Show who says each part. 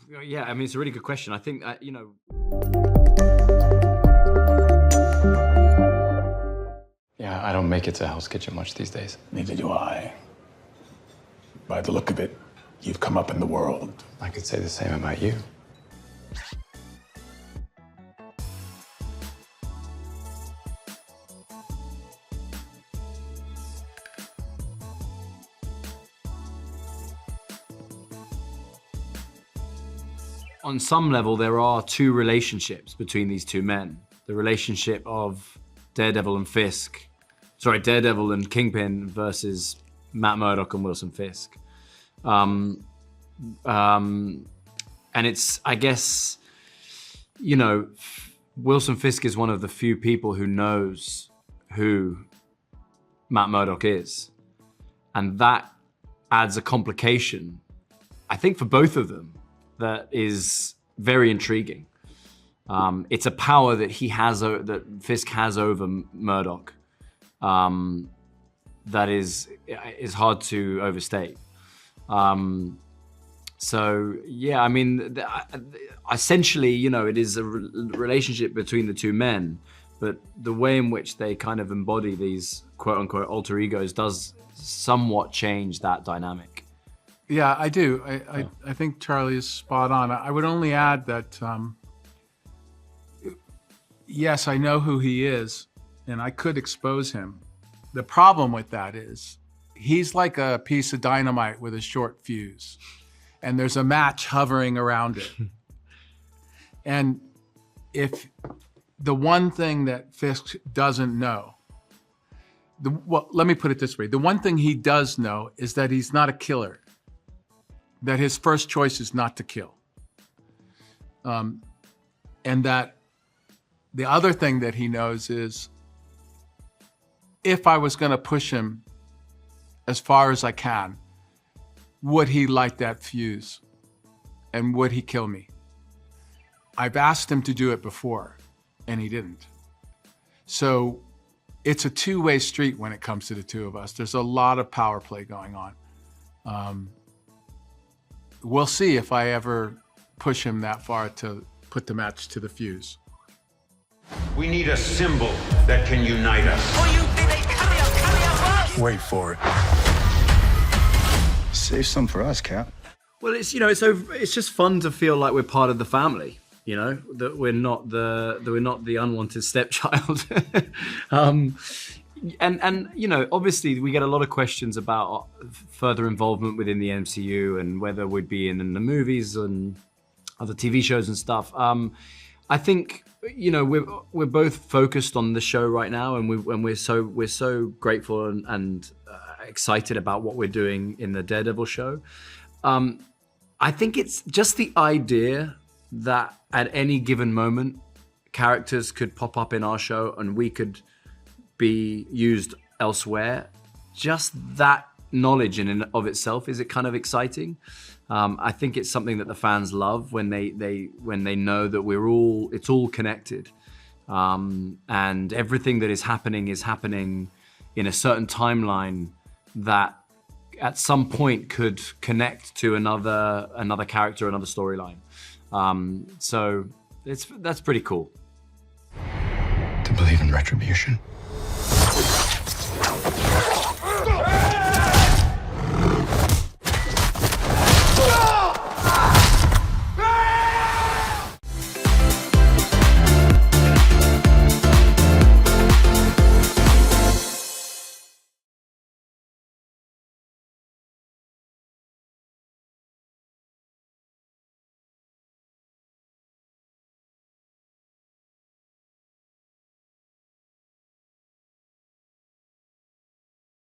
Speaker 1: Yeah, I mean, it's a really good question. I think, you know...
Speaker 2: Yeah, I don't make it to Hell's Kitchen much these days.
Speaker 3: Neither do I. By the look of it, you've come up in the world.
Speaker 2: I could say the same about you.
Speaker 1: On some level, there are two relationships between these two men. The relationship of Daredevil and Fisk. Sorry, Daredevil and Kingpin versus Matt Murdock and Wilson Fisk. And it's, I guess, you know, Wilson Fisk is one of the few people who knows who Matt Murdock is. And that adds a complication, I think, for both of them that is very intriguing. It's a power that he has, that Fisk has over Murdock, that is hard to overstate. So yeah, I mean, essentially, you know, it is a relationship between the two men, but the way in which they kind of embody these quote unquote alter egos does somewhat change that dynamic.
Speaker 4: Yeah, I do. I think Charlie is spot on. I would only add that, yes, I know who he is, and I could expose him. The problem with that is he's like a piece of dynamite with a short fuse, and there's a match hovering around it. And if the one thing that Fisk doesn't know, well, let me put it this way. The one thing he does know is that he's not a killer, that his first choice is not to kill. And that the other thing that he knows is, if I was gonna push him as far as I can, would he light that fuse? And would he kill me? I've asked him to do it before, and he didn't. So it's a two-way street when it comes to the two of us. There's a lot of power play going on. We'll see if I ever push him that far to put the match to the fuse.
Speaker 5: We need a symbol that can unite us.
Speaker 3: Wait for it. Save some for us, Cap.
Speaker 1: Well, it's, you know, it's just fun to feel like we're part of the family. You know, that we're not the unwanted stepchild. And you know, obviously we get a lot of questions about further involvement within the MCU and whether we'd be in the movies and other TV shows and stuff. I think, you know, we're both focused on the show right now, and we're so grateful and excited about what we're doing in the Daredevil show. I think it's just the idea that at any given moment, characters could pop up in our show and we could be used elsewhere. Just that knowledge in and of itself is it kind of exciting. I think it's something that the fans love when they know that it's all connected, and everything that is happening in a certain timeline that at some point could connect to another character, another storyline. So that's pretty cool.
Speaker 2: To believe in retribution.